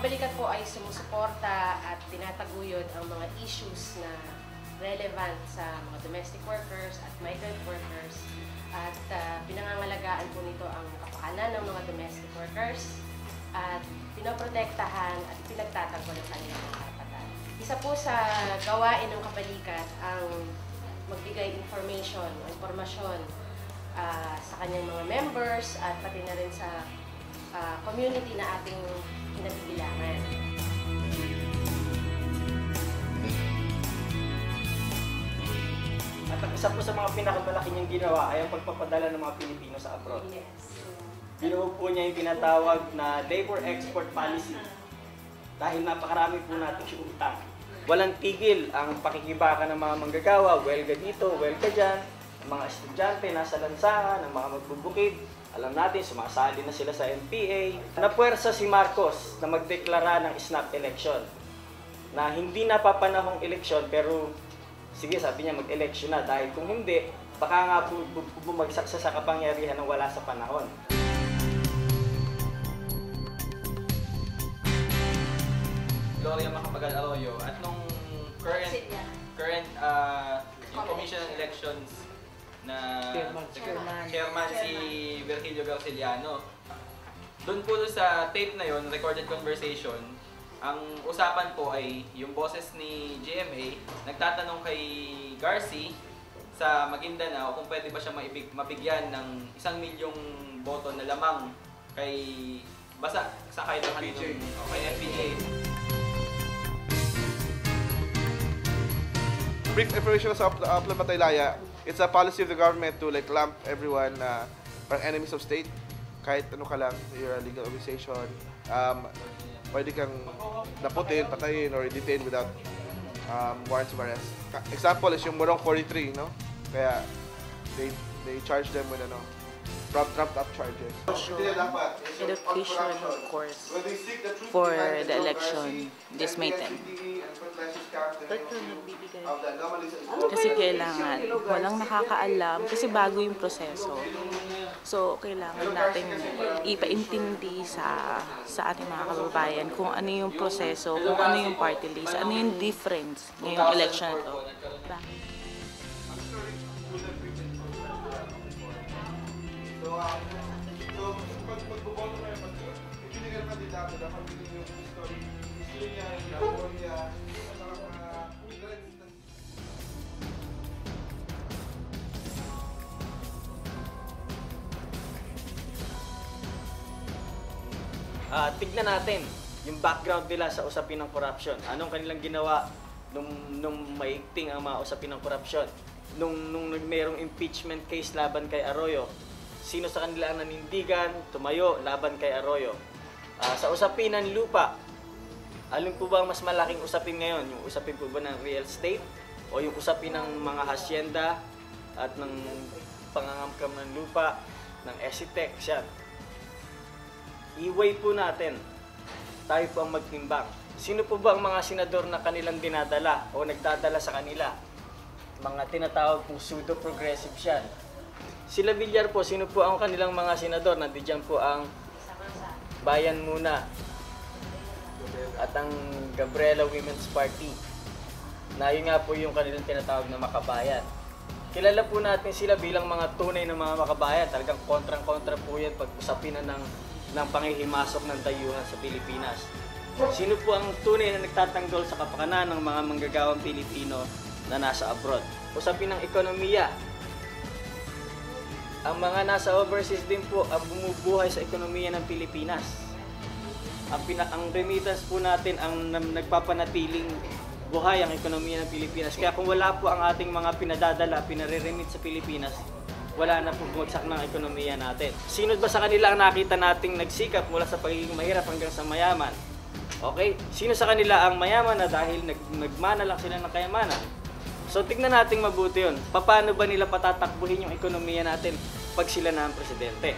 Balikat po ay sumusuporta at tinataguyod ang mga issues na relevant sa mga domestic workers at migrant workers at pinangangalagaan po nito ang kapakanan ng mga domestic workers at pinoprotektahan at pinagtatanggol ang kanilang mga karapatan. Isa po sa gawain ng Kabalikat ang magbigay impormasyon sa kanyang mga members at pati na rin sa community na ating kinabibilangan. At ang isa po sa mga pinakamalaki niyang ginawa ay ang pagpapadala ng mga Pilipino sa abroad. Yes. Binuo po niya yung tinatawag na labor export policy dahil napakarami po nating utang. Walang tigil ang pakikibaka ng mga manggagawa, welga dito, welga dyan, ang mga estudyante nasa lansangan, ang mga magbubukid. Alam natin, sumasali na sila sa MPA. Napuwersa si Marcos na magdeklara ng snap election na hindi napapanahong eleksyon pero sige, sabi niya mag-election na dahil kung hindi, baka nga po bumagsak sa kapangyarihan ng wala sa panahon. Gloria Macapagal Arroyo at nung current yung Commission on Elections na chairman si Virgilio Garciliano. Doon po sa tape na yon, recorded conversation, ang usapan po ay yung boses ni GMA nagtatanong kay Garci sa Maguindanao kung pwede ba siya mabigyan ng 1 milyong boto na lamang kay basta sa kahit ng FPJ. Brief information sa Upland Bataylaya, it's a policy of the government to like lump everyone parang enemies of state. Kahit ano ka lang, you're a legal organization, pwede kang naputin, patayin, or detain without warrants of arrest. Example is yung Morong 43, no? Kaya they charge them with trumped up charges. Education course for the election this May 10. Kasi kailangan, walang nakakaalam kasi bago yung proseso. So, kailangan natin ipaintindi sa ating mga kababayan kung ano yung proseso, kung ano yung party list, ano yung difference ngayong election na ito. Pag-boboto kayo, pag-ibigay ng kandidato, dapat yung history niya, yung memoria, tignan natin yung background nila sa usapin ng corruption. Anong kanilang ginawa nung maigting ang mga usapin ng corruption? Nung mayroong impeachment case laban kay Arroyo, sino sa kanila ang nanindigan, tumayo laban kay Arroyo? Sa usapin ng lupa, alin po ba ang mas malaking usapin ngayon? Yung usapin po ba ng real estate? O yung usapin ng mga hacienda at ng pangangamkam ng lupa, ng ESITEC, yan. I-weigh po natin, tayo po ang magtimbang. Sino po ba ang mga senador na kanilang dinadala o nagdadala sa kanila? Mga tinatawag pong pseudo-progressive yan. Sila Villar po, sino po ang kanilang mga senador? Nandiyan po ang Bayan Muna at ang Gabriela Women's Party na yun nga po yung kanilang tinatawag na makabayan. Kilala po natin sila bilang mga tunay na mga makabayan. Talagang kontrang-kontra po yan pag usapin na ng pangihimasok ng dayuhan sa Pilipinas. Sino po ang tunay na nagtatanggol sa kapakanan ng mga manggagawang Pilipino na nasa abroad? Usapin ng ekonomiya. Ang mga nasa overseas din po ang bumubuhay sa ekonomiya ng Pilipinas. Ang remittance po natin ang nagpapanatiling buhay ang ekonomiya ng Pilipinas. Kaya kung wala po ang ating mga pinadadala, pinare-remit sa Pilipinas, wala na po bumagsak ng ekonomiya natin. Sino ba sa kanila ang nakita nating nagsikap mula sa pagiging mahirap hanggang sa mayaman? Okay? Sino sa kanila ang mayaman na dahil nagmana lang sila ng kayamanan? So tignan natin mabuti yun. Paano ba nila patatakbuhin yung ekonomiya natin pag sila na ang presidente?